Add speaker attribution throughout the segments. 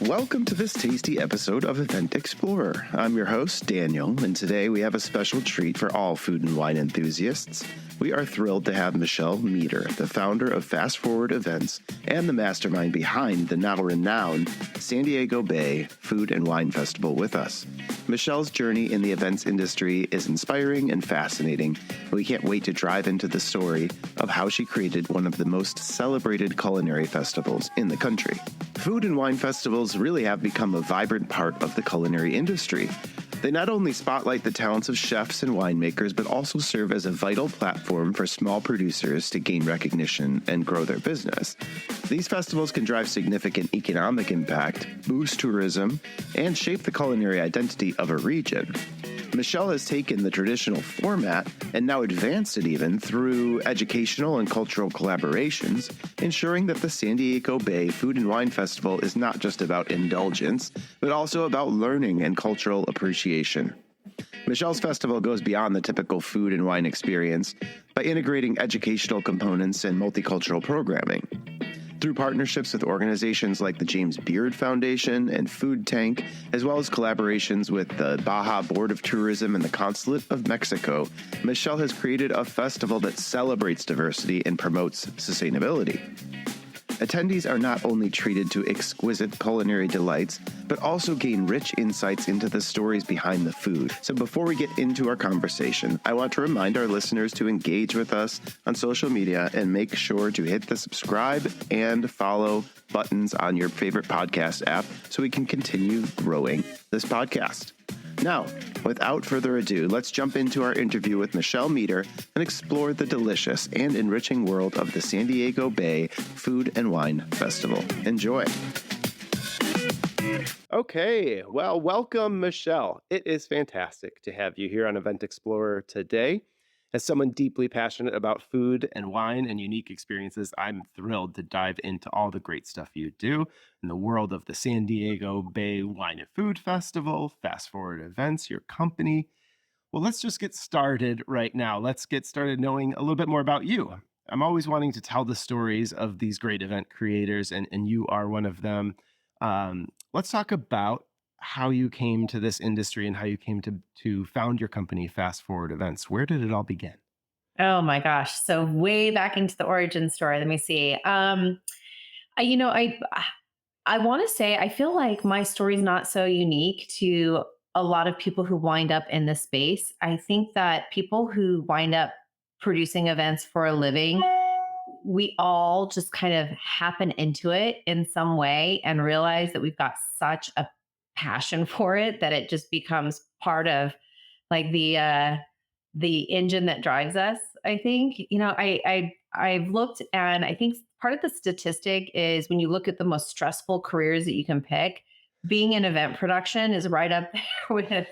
Speaker 1: Welcome to this tasty episode of Event Explorer. I'm your host, Daniel, and today we have a special treat for all food and wine enthusiasts. We are thrilled to have Michelle Meter, the founder of Fast Forward Events and the mastermind behind the now renowned San Diego Bay Food and Wine Festival with us. Michelle's journey in the events industry is inspiring and fascinating. We can't wait to dive into the story of how she created one of the most celebrated culinary festivals in the country. Food and wine festivals really have become a vibrant part of the culinary industry. They not only spotlight the talents of chefs and winemakers, but also serve as a vital platform for small producers to gain recognition and grow their business. These festivals can drive significant economic impact, boost tourism, and shape the culinary identity of a region. Michelle has taken the traditional format and now advanced it even through educational and cultural collaborations, ensuring that the San Diego Bay Food and Wine Festival is not just about indulgence, but also about learning and cultural appreciation. Michelle's festival goes beyond the typical food and wine experience by integrating educational components and multicultural programming. Through partnerships with organizations like the James Beard Foundation and Food Tank, as well as collaborations with the Baja Board of Tourism and the Consulate of Mexico, Michelle has created a festival that celebrates diversity and promotes sustainability. Attendees are not only treated to exquisite culinary delights, but also gain rich insights into the stories behind the food. So before we get into our conversation, I want to remind our listeners to engage with us on social media and make sure to hit the subscribe and follow buttons on your favorite podcast app so we can continue growing this podcast. Now, without further ado, let's jump into our interview with Michelle Meter and explore the delicious and enriching world of the San Diego Bay Food and Wine Festival. Enjoy. Okay, well, welcome, Michelle. It is fantastic to have you here on Event Explorer today. As someone deeply passionate about food and wine and unique experiences, I'm thrilled to dive into all the great stuff you do in the world of the San Diego Bay Wine and Food Festival, Fast Forward Events, your company. Well, let's just get started right now. Let's get started knowing a little bit more about you. I'm always wanting to tell the stories of these great event creators, and you are one of them. Let's talk about how you came to this industry and how you came to found your company, Fast Forward Events. Where did it all begin?
Speaker 2: Oh my gosh. So way back into the origin story. Let me see. I, you know, I want to say I feel like my story is not so unique to a lot of people who wind up in this space. I think that people who wind up producing events for a living, we all just kind of happen into it in some way and realize that we've got such a passion for it that it just becomes part of like the engine that drives us. I think, I've looked, and I think part of the statistic is when you look at the most stressful careers that you can pick, being in event production is right up there with,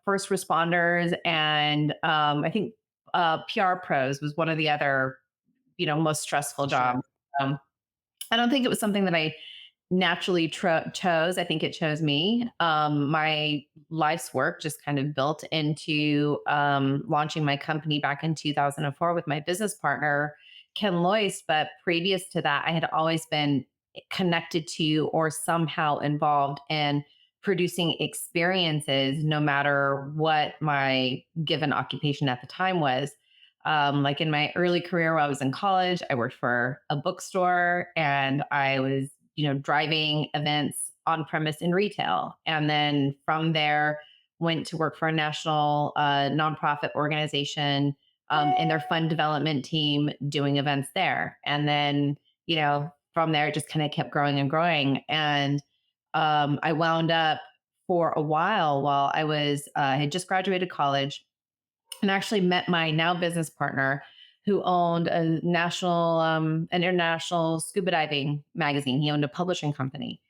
Speaker 2: first responders. And I think PR pros was one of the other, most stressful
Speaker 1: Sure.
Speaker 2: jobs. Um, I don't think it was something that I naturally chose. I think it chose me. My life's work just kind of built into launching my company back in 2004 with my business partner, Ken Loyce. But previous to that, I had always been connected to or somehow involved in producing experiences, no matter what my given occupation at the time was. Like in my early career while I was in college, I worked for a bookstore and I was driving events on premise in retail. And then from there, went to work for a national nonprofit organization in their fund development team doing events there. And then, from there, it just kind of kept growing and growing. And I wound up for a while I was, had just graduated college and actually met my now business partner who owned a national, an international scuba diving magazine. He owned a publishing company.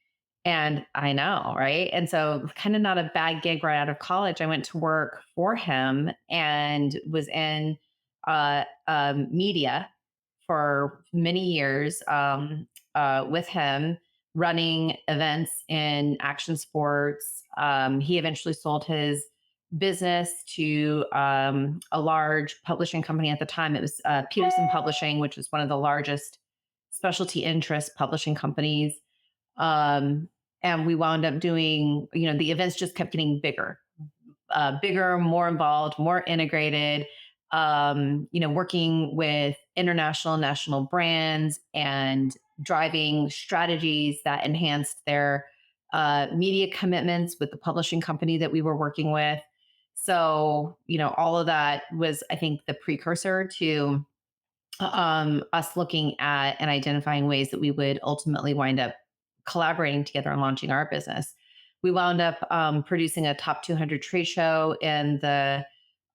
Speaker 2: And I know, right? And so, kind of not a bad gig right out of college. I went to work for him and was in media for many years with him, running events in action sports. He eventually sold his business to a large publishing company at the time. It was Peterson Publishing, which was one of the largest specialty interest publishing companies. Um, And we wound up doing, the events just kept getting bigger, more involved, more integrated. Working with international, national brands and driving strategies that enhanced their media commitments with the publishing company that we were working with. So, all of that was, I think, the precursor to us looking at and identifying ways that we would ultimately wind up collaborating together and launching our business. We wound up producing a top 200 trade show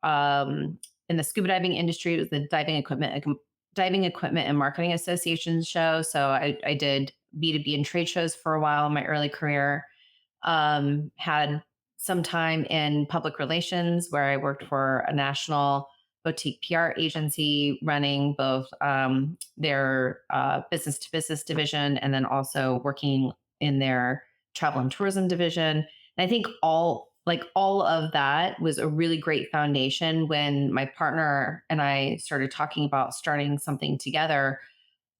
Speaker 2: um, in the scuba diving industry. It was the Diving Equipment and Marketing Association show. So I did B2B and trade shows for a while in my early career. Had some time in public relations where I worked for a national boutique PR agency running both their business to business division and then also working in their travel and tourism division. And I think all of that was a really great foundation when my partner and I started talking about starting something together.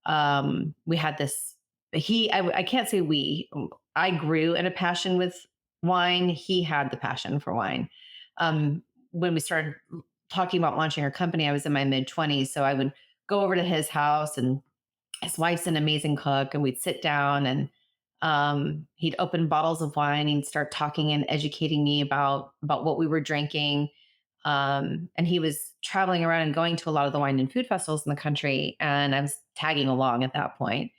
Speaker 2: We had this I can't say we, I grew in a passion with wine. He had the passion for wine. When we started talking about launching our company, I was in my mid 20s. So I would go over to his house, and his wife's an amazing cook, and we'd sit down and he'd open bottles of wine. He'd start talking and educating me about what we were drinking. And he was traveling around and going to a lot of the wine and food festivals in the country. And I was tagging along at that point.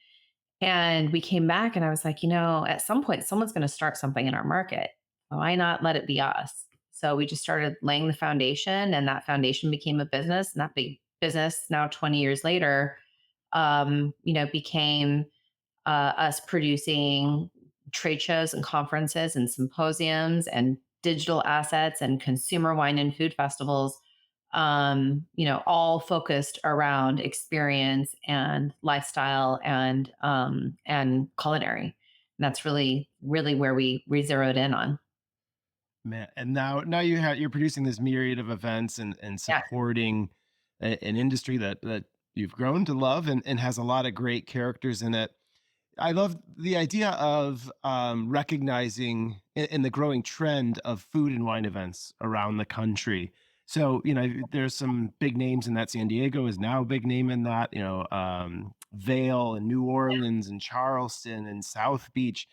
Speaker 2: And we came back and I was like, at some point, someone's going to start something in our market. Why not let it be us? So we just started laying the foundation, and that foundation became a business. And that big business, now 20 years later, became us producing trade shows and conferences and symposiums and digital assets and consumer wine and food festivals, all focused around experience and lifestyle and culinary. And that's really, really where we zeroed in on.
Speaker 3: Man, and now you're producing this myriad of events and
Speaker 2: Yeah.
Speaker 3: supporting an industry that you've grown to love and has a lot of great characters in it. I love the idea of recognizing in the growing trend of food and wine events around the country. So, there's some big names in that. San Diego is now a big name in that, Vail and New Orleans and Charleston and South Beach.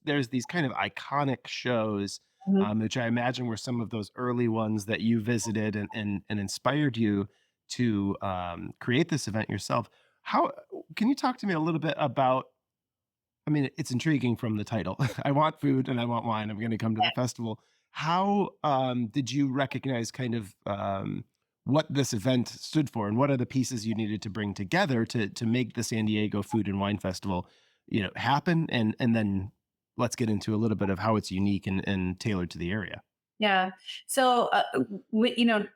Speaker 3: There's these kind of iconic shows,
Speaker 2: Mhm.
Speaker 3: which I imagine were some of those early ones that you visited and inspired you to create this event yourself. How can you talk to me a little bit about, I mean, it's intriguing from the title. I want food and I want wine. I'm going to come to the festival. How did you recognize kind of what this event stood for, and what are the pieces you needed to bring together to make the San Diego Food and Wine Festival, happen? And then let's get into a little bit of how it's unique and tailored to the area.
Speaker 2: Yeah. So,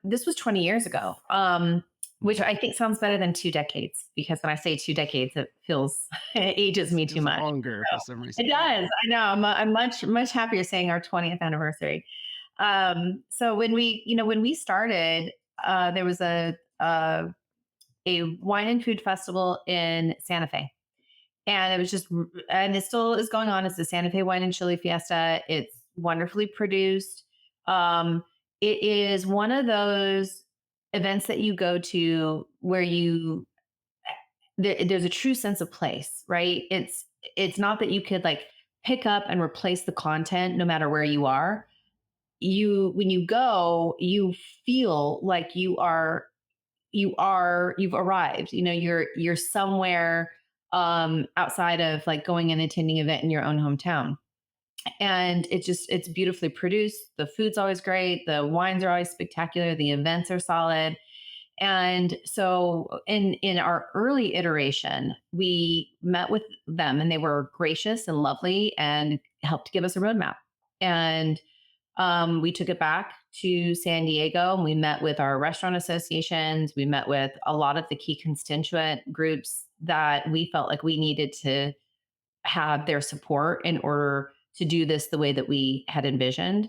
Speaker 2: this was 20 years ago, which
Speaker 3: Mhm.
Speaker 2: I think sounds better than 2 decades, because when I say 2 decades, it feels, it ages me too
Speaker 3: Feels
Speaker 2: much.
Speaker 3: longer for some
Speaker 2: It
Speaker 3: reason.
Speaker 2: does. I know. I'm much, much happier saying our 20th anniversary. So when we started, there was a wine and food festival in Santa Fe. And it was just, and it still is going on. It's the Santa Fe Wine and Chili Fiesta. It's wonderfully produced. Um, it is one of those events that you go to where there's a true sense of place, right? It's not that you could like pick up and replace the content no matter where you are. When you go, you feel like you've arrived. You're somewhere outside of like going and attending an event in your own hometown. And it's beautifully produced. The food's always great, the wines are always spectacular, the events are solid. And so in our early iteration, we met with them, and they were gracious and lovely and helped give us a roadmap. And we took it back to San Diego, and we met with our restaurant associations. We met with a lot of the key constituent groups that we felt like we needed to have their support in order to do this the way that we had envisioned.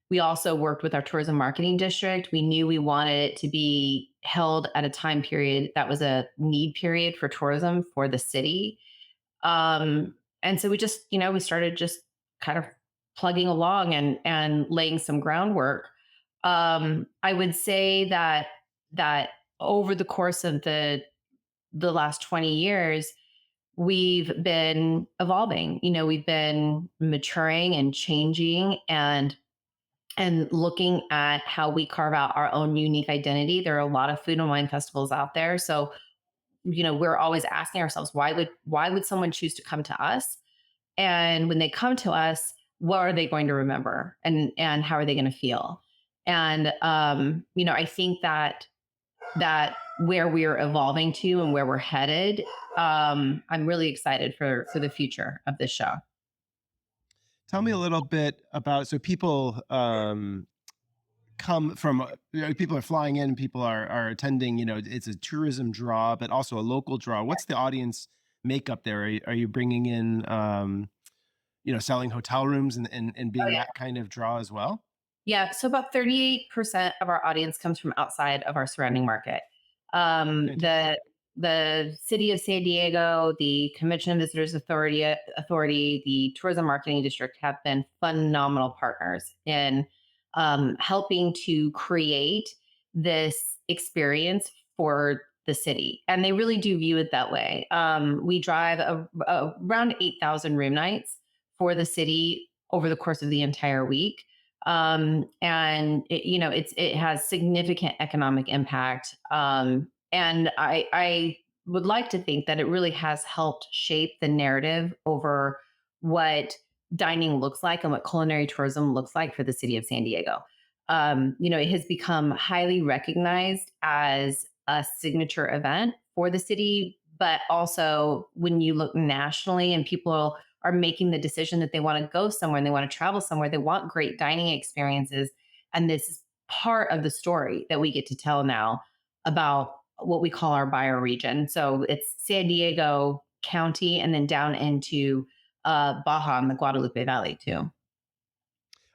Speaker 2: We also worked with our tourism marketing district. We knew we wanted it to be held at a time period that was a need period for tourism for the city. And so we just, we started just kind of plugging along and laying some groundwork. I would say that over the course of the last 20 years, we've been evolving. We've been maturing and changing and looking at how we carve out our own unique identity. There are a lot of food and wine festivals out there. So, we're always asking ourselves, why would someone choose to come to us? And when they come to us, what are they going to remember, and how are they going to feel? And I think that where we're evolving to and where we're headed, I'm really excited for the future of this show.
Speaker 3: Tell me a little bit about, so people come from, people are flying in, people are attending, it's a tourism draw, but also a local draw. What's the audience makeup there? Are you bringing in, selling hotel rooms and
Speaker 2: Oh
Speaker 3: being
Speaker 2: yeah.
Speaker 3: that kind of draw as well?
Speaker 2: Yeah. So about 38% of our audience comes from outside of our surrounding market. The
Speaker 3: Fantastic.
Speaker 2: the city of San Diego, the Convention and Visitors Authority, the Tourism Marketing District have been phenomenal partners in helping to create this experience for the city, and they really do view it that way. We drive around 8,000 room nights for the city over the course of the entire week, and it has significant economic impact. And I would like to think that it really has helped shape the narrative over what dining looks like and what culinary tourism looks like for the city of San Diego. It has become highly recognized as a signature event for the city, but also when you look nationally and people are making the decision that they want to go somewhere and they want to travel somewhere, they want great dining experiences. And this is part of the story that we get to tell now about what we call our bioregion. So it's San Diego County and then down into Baja and the Guadalupe Valley too.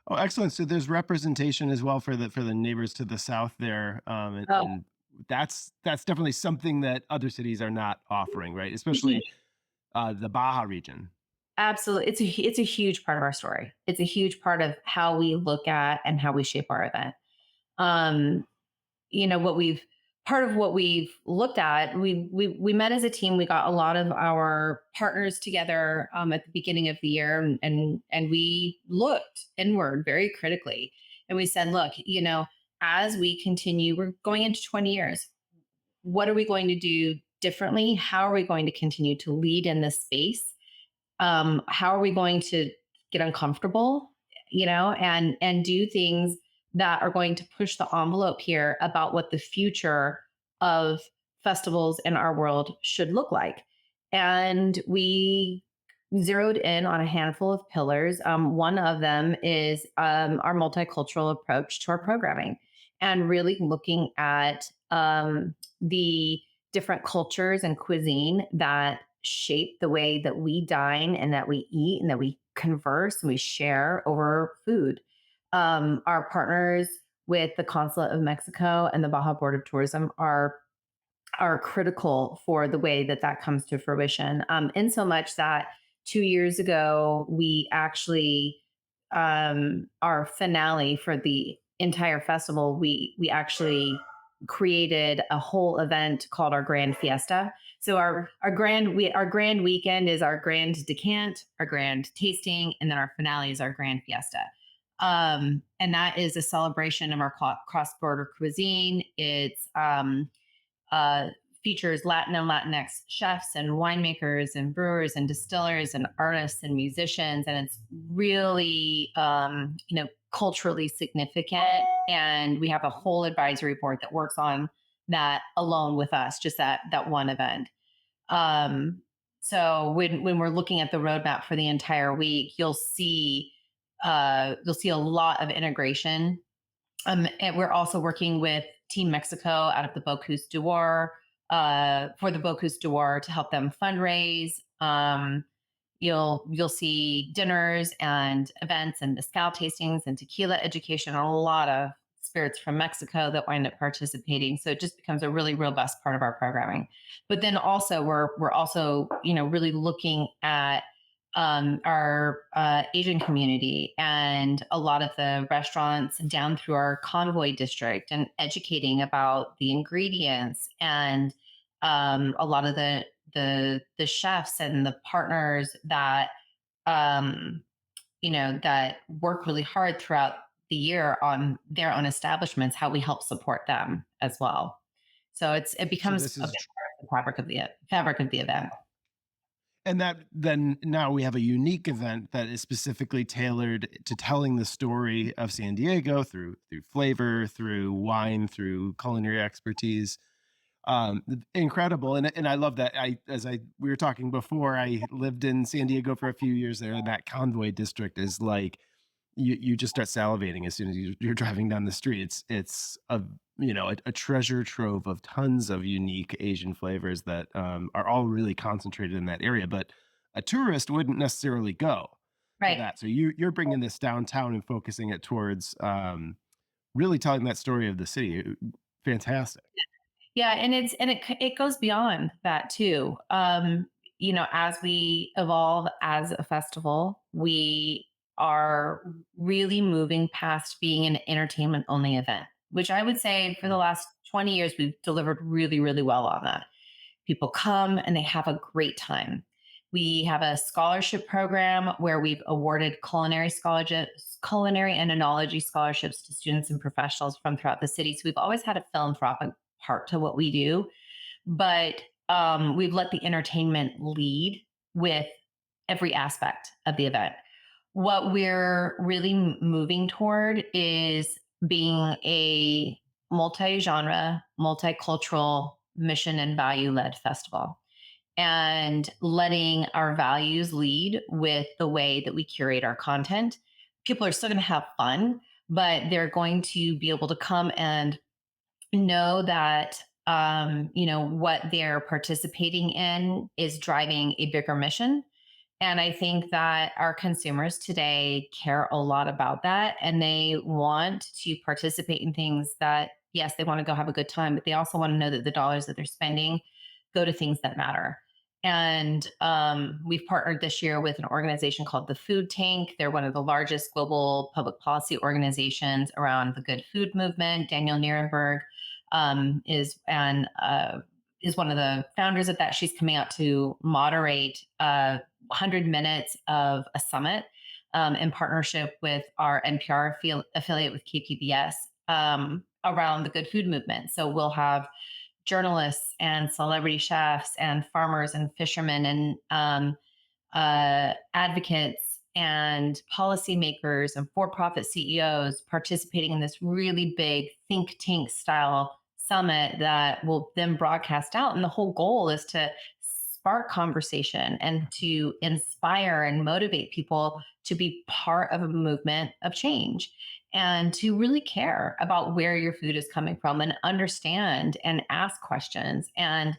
Speaker 3: Oh, excellent. So there's representation as well for the neighbors to the south there,
Speaker 2: Oh,
Speaker 3: and that's definitely something that other cities are not offering, right? Especially the Baja region.
Speaker 2: absolutely. It's a huge part of our story. It's a huge part of how we look at and how we shape our event. Um, what we've part of what we've looked at, we met as a team. We got a lot of our partners together at the beginning of the year, and we looked inward very critically, and we said, look, as we continue, we're going into 20 years. What are we going to do differently? How are we going to continue to lead in this space? How are we going to get uncomfortable, and do things that are going to push the envelope here about what the future of festivals in our world should look like? And we zeroed in on a handful of pillars. One of them is our multicultural approach to our programming, and really looking at the different cultures and cuisine that shape the way that we dine and that we eat and that we converse and we share over food. Our partners with the Consulate of Mexico and the Baja Board of Tourism are critical for the way that that comes to fruition. In so much that 2 years ago we actually our finale for the entire festival, we actually created a whole event called our Grand Fiesta. So our grand weekend is our grand decant, our grand tasting, and then our finale is our Grand Fiesta. And that is a celebration of our cross border cuisine. It's uh, features Latin and Latinx chefs and winemakers and brewers and distillers and artists and musicians, and it's really culturally significant. And we have a whole advisory board that works on that alone with us, just that one event. Um, so when we're looking at the roadmap for the entire week, you'll see a lot of integration. And we're also working with Team Mexico out of the Bocuse d'Or for the Bocuse d'Or to help them fundraise. You'll see dinners and events and mezcal tastings and tequila education, and a lot of spirits from Mexico that wind up participating. So it just becomes a really robust part of our programming. But then also we're also really looking at our Asian community and a lot of the restaurants down through our convoy district and educating about the ingredients and a lot of the chefs and the partners that um, that work really hard throughout the year on their own establishments, how we help support them as well. So it
Speaker 3: So
Speaker 2: becomes
Speaker 3: this
Speaker 2: a big
Speaker 3: is
Speaker 2: part of the fabric of the event.
Speaker 3: And that then now we have a unique event that is specifically tailored to telling the story of San Diego through flavor, through wine, through culinary expertise. Incredible, and I love that. As I we were talking before, I lived in San Diego for a few years there, and that Convoy district is like you just start salivating as soon as you're driving down the street. It's a treasure trove of tons of unique Asian flavors that are all really concentrated in that area. But a tourist wouldn't necessarily go to
Speaker 2: Right.
Speaker 3: that. So you're bringing this downtown and focusing it towards really telling that story of the city. Fantastic.
Speaker 2: Yeah, and it goes beyond that too. As we evolve as a festival, we are really moving past being an entertainment only event, which I would say for the last 20 years we've delivered really, really well on that. People come and they have a great time. We have a scholarship program where we've awarded culinary scholarships, culinary and enology scholarships to students and professionals from throughout the city. So we've always had a philanthropic part to what we do, but we've let the entertainment lead with every aspect of the event. What we're really moving toward is being a multi genre, multicultural, mission and value led festival and letting our values lead with the way that we curate our content. People are still going to have fun, but they're going to be able to come and know that what they're participating in is driving a bigger mission. And I think that our consumers today care a lot about that, and they want to participate in things that, yes, they want to go have a good time, but they also want to know that the dollars that they're spending go to things that matter. And we've partnered this year with an organization called the Food Tank. They're one of the largest global public policy organizations around the good food movement. Daniel Nierenberg is one of the founders of that. She's coming out to moderate 100 minutes of a summit in partnership with our NPR affiliate with KPBS around the good food movement. So we'll have journalists and celebrity chefs and farmers and fishermen and advocates and policymakers and for-profit CEOs participating in this really big think tank style summit that will then broadcast out. And the whole goal is to spark conversation and to inspire and motivate people to be part of a movement of change and to really care about where your food is coming from and understand and ask questions and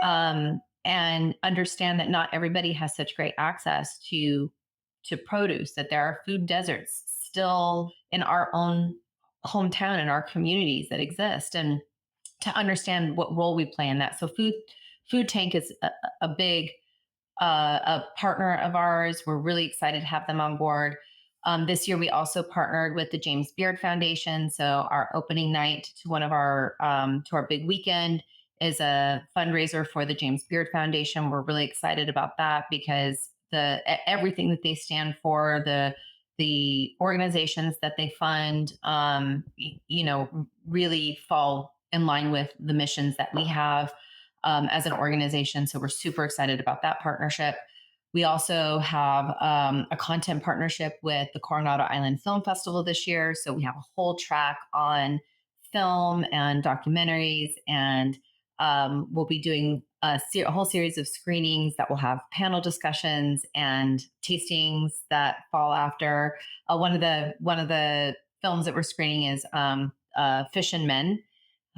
Speaker 2: understand that not everybody has such great access to produce, that there are food deserts still in our own hometown and our communities that exist, and to understand what role we play in that. So food tank is a big a partner of ours. We're really excited to have them on board. This year, we also partnered with the James Beard Foundation. So our opening night to one of our to our big weekend is a fundraiser for the James Beard Foundation. We're really excited about that because everything that they stand for, the organizations that they fund, really fall in line with the missions that we have as an organization. So we're super excited about that partnership. We also have a content partnership with the Coronado Island Film Festival this year. So we have a whole track on film and documentaries, and we'll be doing a whole series of screenings that will have panel discussions and tastings that fall after. One of the films that we're screening is Fish and Men.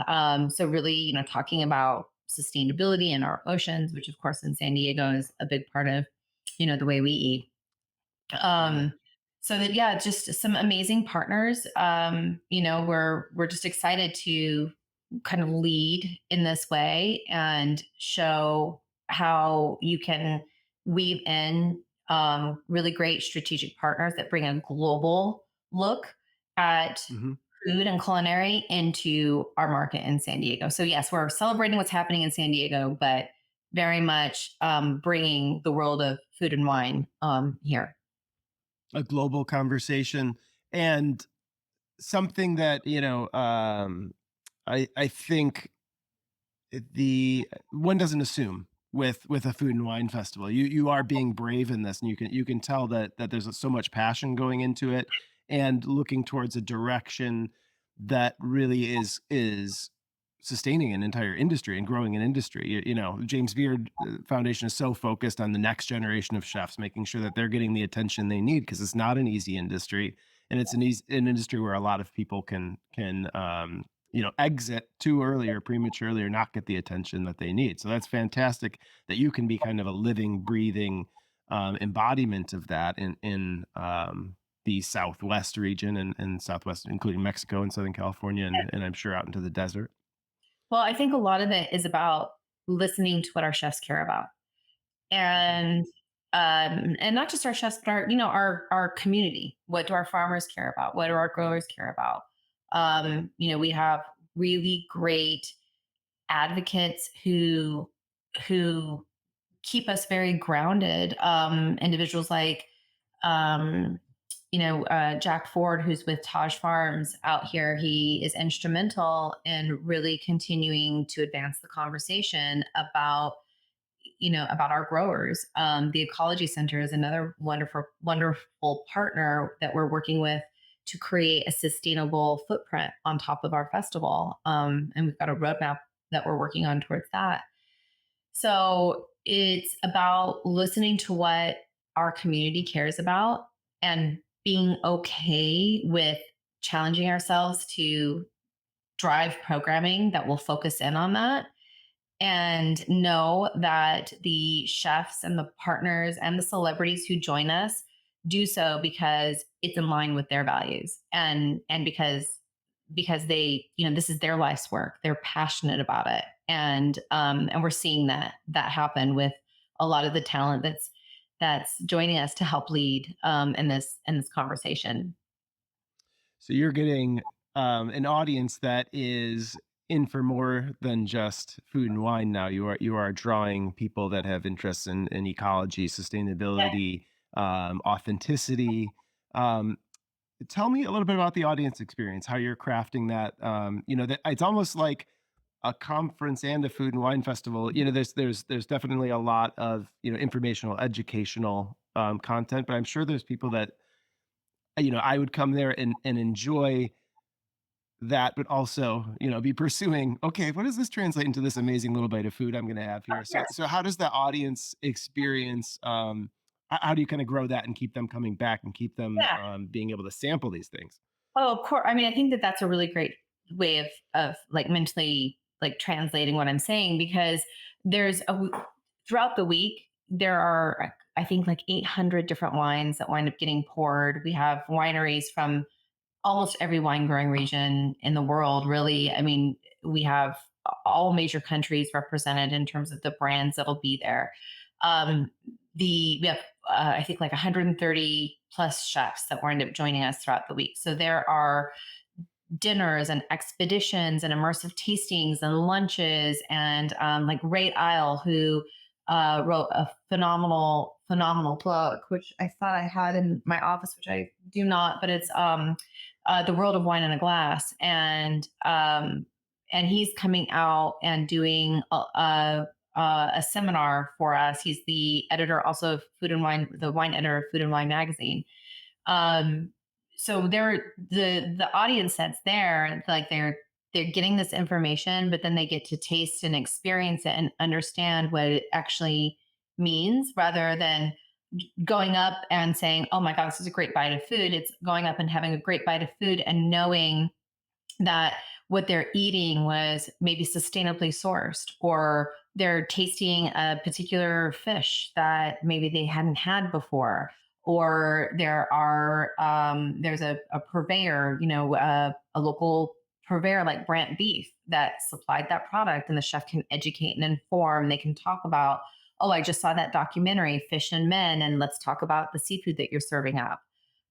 Speaker 2: So really, talking about sustainability in our oceans, which of course in San Diego is a big part of, the way we eat.
Speaker 3: Right.
Speaker 2: Um, so that, yeah, just some amazing partners. We're just excited to kind of lead in this way and show how you can weave in really great strategic partners that bring a global look at
Speaker 3: Hmm.
Speaker 2: food and culinary into our market in San Diego. So yes, we're celebrating what's happening in San Diego, but very much bringing the world of food and wine here.
Speaker 3: A global conversation and something that, I think the one doesn't assume with a food and wine festival. You are being brave in this, and you can tell that there's so much passion going into it and looking towards a direction that really is sustaining an entire industry and growing an industry. James Beard Foundation is so focused on the next generation of chefs, making sure that they're getting the attention they need because it's not an easy industry, and it's an industry where a lot of people can exit too early or prematurely or not get the attention that they need. So that's fantastic that you can be kind of a living, breathing embodiment of that in the Southwest region and Southwest, including Mexico and Southern California, and I'm sure out into the desert.
Speaker 2: Well, I think a lot of it is about listening to what our chefs care about,
Speaker 3: Mhm.
Speaker 2: and not just our chefs, but our community. What do our farmers care about? What do our growers care about? We have really great advocates who keep us very grounded. Individuals like um, Jack Ford, who's with Taj Farms out here. He is instrumental in really continuing to advance the conversation about our growers. The Ecology Center is another wonderful partner that we're working with to create a sustainable footprint on top of our festival. And we've got a roadmap that we're working on towards that. So it's about listening to what our community cares about and being okay with challenging ourselves to drive programming that will focus in on that and know that the chefs and the partners and the celebrities who join us do so because it's in line with their values and because they this is their life's work. They're passionate about it, and we're seeing that happen with a lot of the talent that's joining us to help lead in this conversation.
Speaker 3: So you're getting an audience that is in for more than just food and wine now. You are drawing people that have interests in ecology, sustainability, authenticity. Um, Tell me a little bit about the audience experience, how you're crafting that. That it's almost like a conference and a food and wine festival. There's definitely a lot of informational, educational content, but I'm sure there's people that I would come there and enjoy that, but also, be pursuing, okay, what does this translate into this amazing little bite of food I'm gonna have here? So how does the audience experience, how do you kinda grow that and keep them coming back and keep them,
Speaker 2: Yeah.
Speaker 3: being able to sample these things?
Speaker 2: Oh, of course. I mean, I think that that's a really great way of like mentally like translating what I'm saying because there's throughout the week there are I think like 800 different wines that wind up getting poured. We have wineries from almost every wine growing region in the world. Really, I mean, we have all major countries represented in terms of the brands that'll be there. Um, we have I think like 130 plus chefs that will end up joining us throughout the week. So there are dinners and expeditions and immersive tastings and lunches and like Ray Isle, who wrote a phenomenal book, which I thought I had in my office, which I do not, but it's The World of Wine in a Glass, and he's coming out and doing a seminar for us. He's the editor also of Food and Wine, the wine editor of Food and Wine magazine. Um, so the audience that's there, like they're getting this information, but then they get to taste and experience it and understand what it actually means rather than going up and saying, oh my God, this is a great bite of food. It's going up and having a great bite of food and knowing that what they're eating was maybe sustainably sourced, or they're tasting a particular fish that maybe they hadn't had before, or there's a purveyor, a local purveyor like Brant Beef that supplied that product, and the chef can educate and inform. They can talk about oh, I just saw that documentary, Fish and Men, and let's talk about the seafood that you're serving up.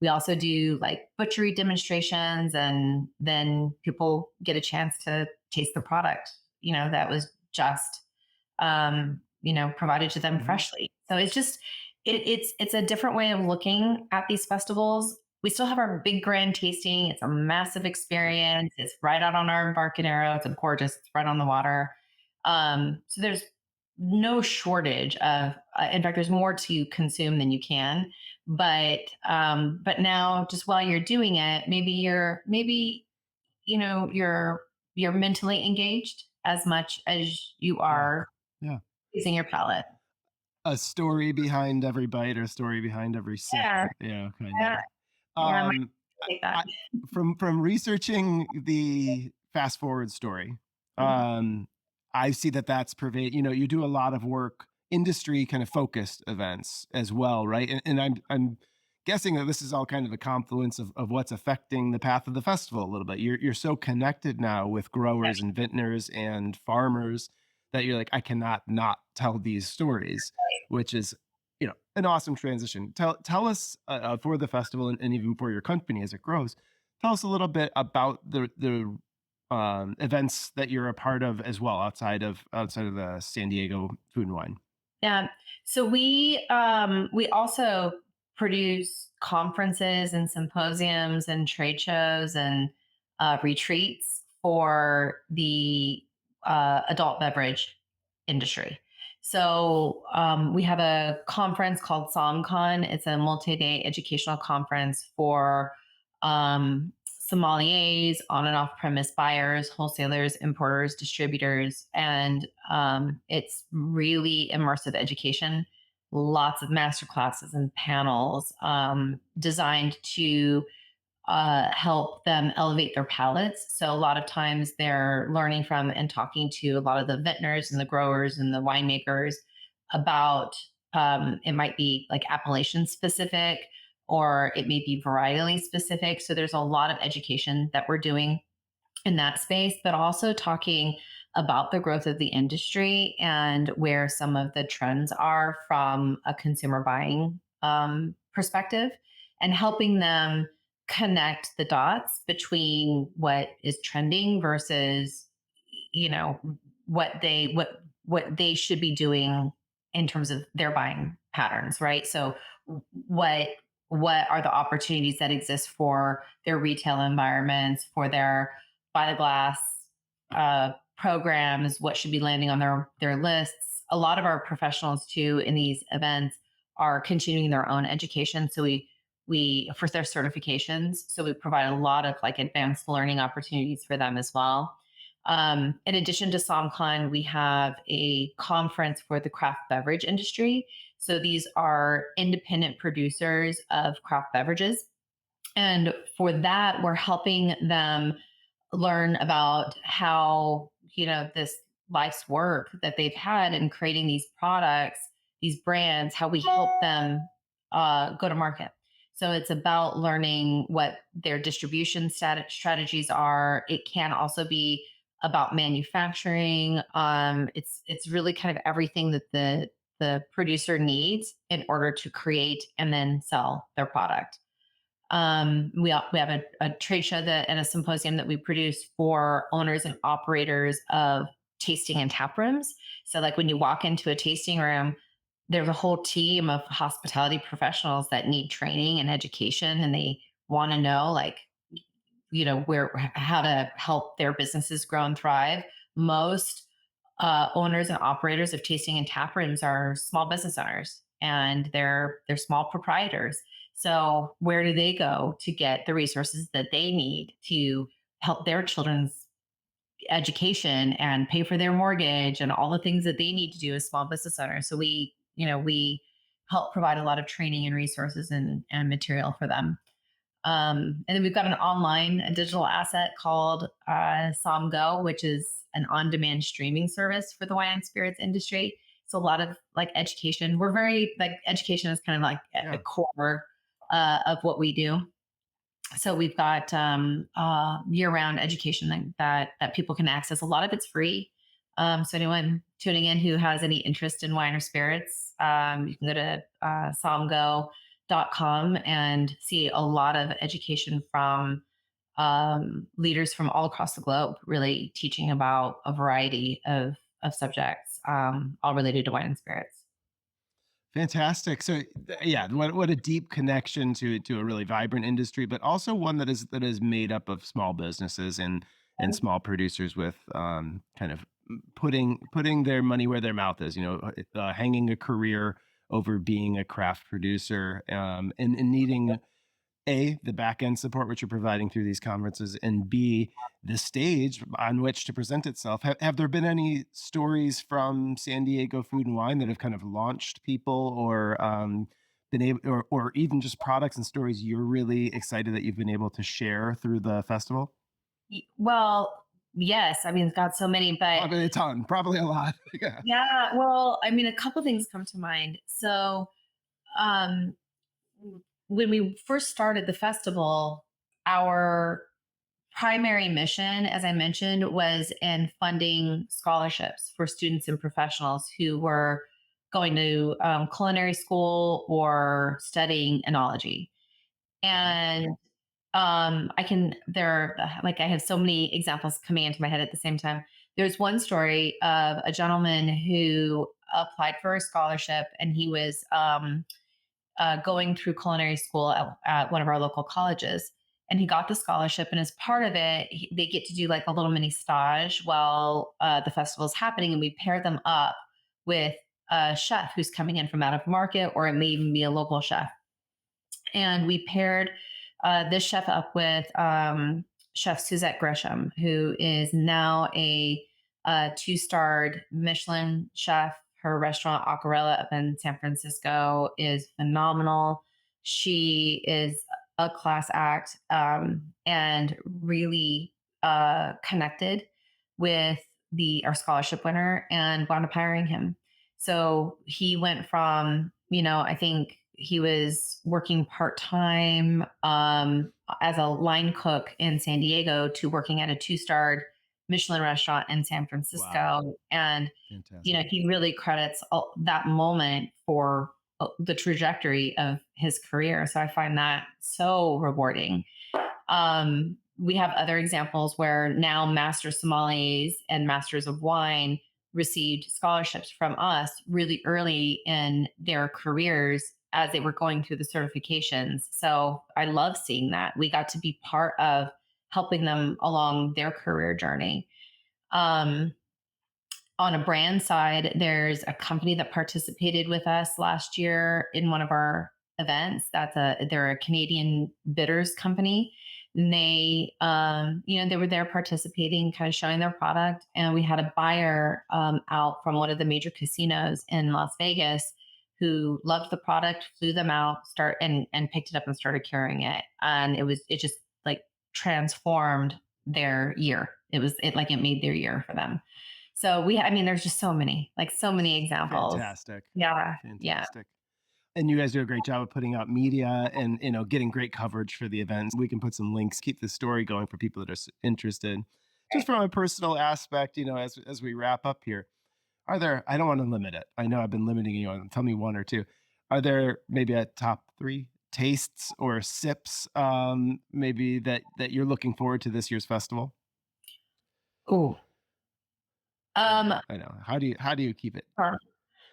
Speaker 2: We also do like butchery demonstrations, and then people get a chance to taste the product, that was just, provided to them
Speaker 3: Mhm.
Speaker 2: freshly. So it's just, it's a different way of looking at these festivals. We still have our big grand tasting. It's a massive experience. It's right out on our Embarcadero. It's gorgeous. It's right on the water. So there's no shortage of. In fact, there's more to consume than you can. But now, just while you're doing it, maybe you're mentally engaged as much as you
Speaker 3: Yeah.
Speaker 2: are
Speaker 3: Yeah.
Speaker 2: using your palate.
Speaker 3: A story behind every bite or a story behind every sip,
Speaker 2: Yeah,
Speaker 3: kind
Speaker 2: yeah,
Speaker 3: of.
Speaker 2: yeah. I might
Speaker 3: Um,
Speaker 2: take that.
Speaker 3: I from researching the Fast Forward story,
Speaker 2: Mhm.
Speaker 3: um, I see that that's pervade you do a lot of work, industry kind of focused events as well, right? And I'm guessing that this is all kind of a confluence of what's affecting the path of the festival a little bit. You're so connected now with growers and vintners and farmers that you're like, "I cannot not tell these stories," which is an awesome transition. Tell us for the festival and even for your company as it grows. Tell us a little bit about the events that you're a part of as well outside of the San Diego Food and Wine.
Speaker 2: Yeah. So we also produce conferences and symposiums and trade shows and retreats for the adult beverage industry. So we have a conference called SomCon. It's a multi-day educational conference for sommeliers, on and off premise buyers, wholesalers, importers, distributors, and it's really immersive education. Lots of master classes and panels designed to help them elevate their palates. So a lot of times they're learning from and talking to a lot of the vintners and the growers and the winemakers about it might be like appellation specific or it may be varietally specific. So there's a lot of education that we're doing in that space, but also talking about the growth of the industry and where some of the trends are from a consumer buying perspective and helping them connect the dots between what is trending versus you know what they should be doing in terms of their buying patterns, right? So what what are the opportunities that exist for their retail environments, for their by the glass programs, what should be landing on their lists. A lot of our professionals too in these events are continuing their own education. So we for their certifications. So we provide a lot of like advanced learning opportunities for them as well. In addition to SomCon, we have a conference for the craft beverage industry. So these are independent producers of craft beverages. And for that, we're helping them learn about how this life's work that they've had in creating these products, these brands, how we help them go to market. So it's about learning what their distribution strategies are. It can also be about manufacturing. It's really kind of everything that the producer needs in order to create and then sell their product. We have a trade show that and a symposium that we produce for owners and operators of tasting and tap rooms. So, like when you walk into a tasting room, there's a whole team of hospitality professionals that need training and education, and they want to know, like, where how to help their businesses grow and thrive. Most owners and operators of tasting and tap rooms are small business owners, and they're small proprietors. So where do they go to get the resources that they need to help their children's education and pay for their mortgage and all the things that they need to do as small business owners? So we help provide a lot of training and resources and material for them. And then we've got an online, a digital asset called SomGo, which is an on-demand streaming service for the wine and spirits industry. So a lot of like education. We're very like education is kind of like at the
Speaker 3: Yeah.
Speaker 2: core of what we do. So we've got year-round education that people can access. A lot of it's free. So anyone tuning in who has any interest in wine or spirits, you can go to somgo.com and see a lot of education from leaders from all across the globe, really teaching about a variety of subjects, all related to wine and spirits.
Speaker 3: Fantastic. So, yeah, what a deep connection to a really vibrant industry, but also one that is made up of small businesses and small producers with kind of putting their money where their mouth is. Hanging a career over being a craft producer, and needing A, the back end support which you're providing through these conferences, and B, the stage on which to present itself. Have there been any stories from San Diego Food and Wine that have kind of launched people, or been able, or even just products and stories you're really excited that you've been able to share through the festival?
Speaker 2: Well, yes, I mean, it's got so many, but
Speaker 3: Probably a ton, probably a lot. Yeah.
Speaker 2: yeah, well, I mean, a couple things come to mind. So, um, when we first started the festival, our primary mission, as I mentioned, was in funding scholarships for students and professionals who were going to culinary school or studying enology. And I can, there, like, I have so many examples coming into my head at the same time. There's one story of a gentleman who applied for a scholarship, and he was going through culinary school at one of our local colleges. And he got the scholarship, and as part of it, they get to do like a little mini stage while the festival is happening. And we pair them up with a chef who's coming in from out of market, or it may even be a local chef. And we paired this chef up with Chef Suzette Grisham, who is now a two-starred Michelin chef. Her restaurant Aquarella up in San Francisco is phenomenal. She is a class act, and really connected with the our scholarship winner and wound up hiring him. So he went from, I think he was working part time as a line cook in San Diego to working at a two-starred Michelin restaurant in San
Speaker 3: Wow.
Speaker 2: Francisco. And,
Speaker 3: Fantastic.
Speaker 2: he really credits that moment for the trajectory of his career. So I find that so rewarding. We have other examples where now master sommeliers and masters of wine received scholarships from us really early in their careers as they were going through the certifications. So I love seeing that. We got to be part of helping them along their career journey. Um, on a brand side, there's a company that participated with us last year in one of our events. They're a Canadian bitters company. And they were there participating, kind of showing their product. And we had a buyer out from one of the major casinos in Las Vegas who loved the product, flew them out, and picked it up and started carrying it. And it just like transformed their year. It made their year for them. So I mean, there's just so many examples.
Speaker 3: Fantastic.
Speaker 2: Yeah. Yeah.
Speaker 3: Fantastic. And you guys do a great job of putting out media and getting great coverage for the events. We can put some links, keep the story going for people that are interested. Just from a personal aspect, as we wrap up here, are there? I don't want to limit it. I know I've been limiting you on. Tell me one or two. Are there maybe a top three tastes or sips, maybe that you're looking forward to this year's festival?
Speaker 2: Ooh.
Speaker 3: I
Speaker 2: Um,
Speaker 3: know. I know. How do you keep it?
Speaker 2: Sure.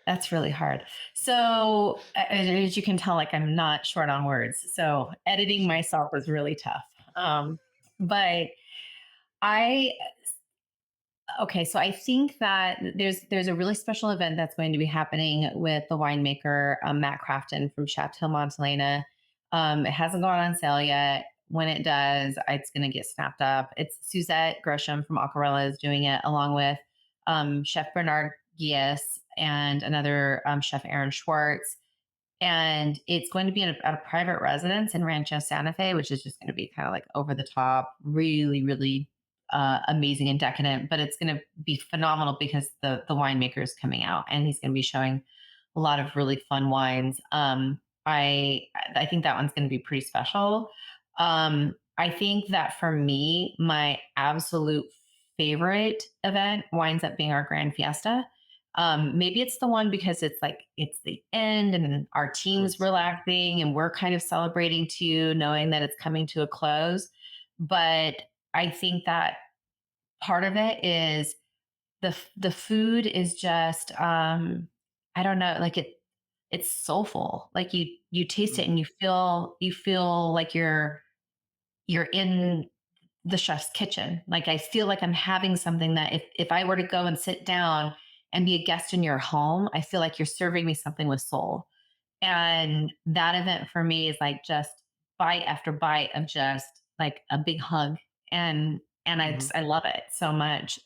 Speaker 2: That's really hard. So, as you can tell, like, I'm not short on words. So editing myself was really tough. But I okay, so I think that there's a really special event that's going to be happening with the winemaker Matt Crafton from Chateau Montelena. It hasn't gone on sale yet. When it does, it's going to get snapped up. It's Suzette Gresham from Aquarella is doing it, along with Chef Bernard Gies and another Chef Aaron Schwartz. And it's going to be at a private residence in Rancho Santa Fe, which is just going to be kind of like over the top, really, really amazing and decadent. But it's going to be phenomenal because the winemaker is coming out, and he's going to be showing a lot of really fun wines. I think that one's going to be pretty special. I think that for me, my absolute favorite event winds up being our Grand Fiesta. Maybe it's the one because it's like it's the end and then our
Speaker 3: Of
Speaker 2: team's
Speaker 3: course.
Speaker 2: relaxing and we're kind of celebrating too, knowing that it's coming to a close. But I think that part of it is the food is just I don't know, like it's soulful. Like you taste it
Speaker 3: Mm.
Speaker 2: and you feel like you're in the chef's kitchen. Like I feel like I'm having something that if I were to go and sit down and be a guest in your home, I feel like you're serving me something with soul. And that event for me is like just bite after bite of just like a big hug. And
Speaker 3: Mhm.
Speaker 2: I love it so much.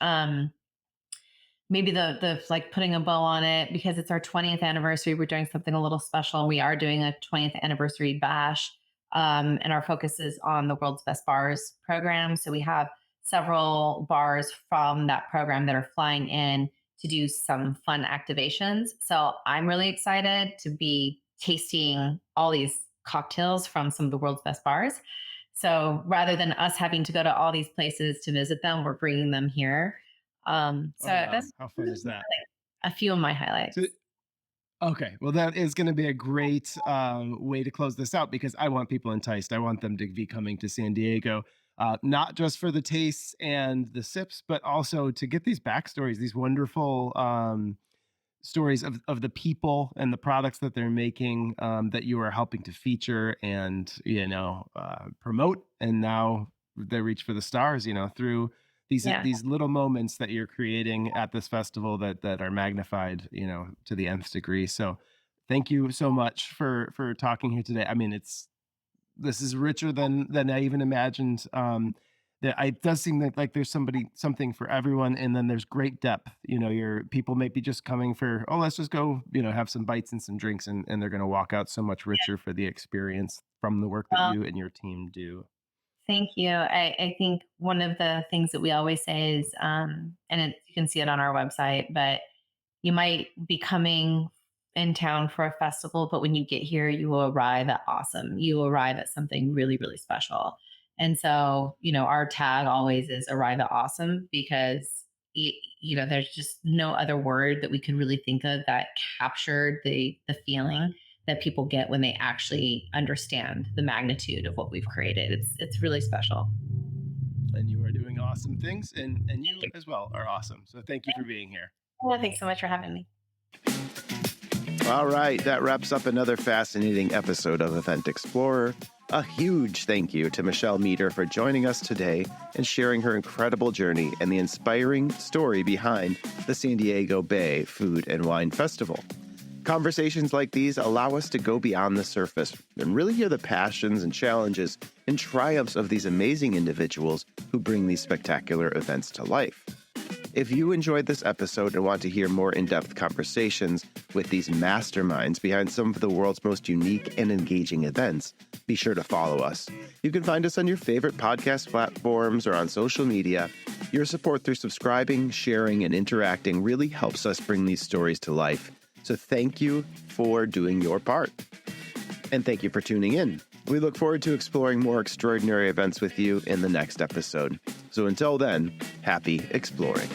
Speaker 2: Maybe the like putting a bow on it because it's our 20th anniversary. We're doing something a little special. We are doing a 20th anniversary bash, and our focus is on the world's best bars program. So we have several bars from that program that are flying in to do some fun activations. So I'm really excited to be tasting all these cocktails from some of the world's best bars. So rather than us having to go to all these places to visit them, we're bringing them here. So
Speaker 3: Oh, wow.
Speaker 2: that's
Speaker 3: How fun is that?
Speaker 2: a few of my
Speaker 3: So,
Speaker 2: highlights.
Speaker 3: okay, well, that is going to be a great way to close this out because I want people enticed. I want them to be coming to San Diego, not just for the tastes and the sips, but also to get these backstories, these wonderful stories of the people and the products that they're making, that you are helping to feature and promote, and now they reach for the stars, through
Speaker 2: Yeah.
Speaker 3: these little moments that you're creating at this festival that are magnified, to the nth degree. So thank you so much for talking here today. I mean, this is richer than I even imagined. It does seem like there's something for everyone, and then there's great depth. Your people may be just coming for, oh, let's just go, have some bites and some drinks, and they're going to walk out so much richer for the experience from the work that
Speaker 2: Well,
Speaker 3: you and your team do.
Speaker 2: thank you. I think one of the things that we always say is, you can see it on our website, but you might be coming in town for a festival, but when you get here, you will arrive at awesome. You will arrive at something really, really special. And so, our tag always is arrive at awesome because, there's just no other word that we could really think of that captured the feeling that people get when they actually understand the magnitude of what we've created. It's really special.
Speaker 3: And you are doing awesome things, and
Speaker 2: Thank
Speaker 3: you
Speaker 2: you.
Speaker 3: as well are awesome. So thank you for being here.
Speaker 2: Well, thanks so much for having me.
Speaker 1: All right, that wraps up another fascinating episode of Event Explorer. A huge thank you to Michelle Meter for joining us today and sharing her incredible journey and the inspiring story behind the San Diego Bay Food and Wine Festival. Conversations like these allow us to go beyond the surface and really hear the passions and challenges and triumphs of these amazing individuals who bring these spectacular events to life. If you enjoyed this episode and want to hear more in-depth conversations with these masterminds behind some of the world's most unique and engaging events, be sure to follow us. You can find us on your favorite podcast platforms or on social media. Your support through subscribing, sharing, and interacting really helps us bring these stories to life. So thank you for doing your part. And thank you for tuning in. We look forward to exploring more extraordinary events with you in the next episode. So until then, happy exploring.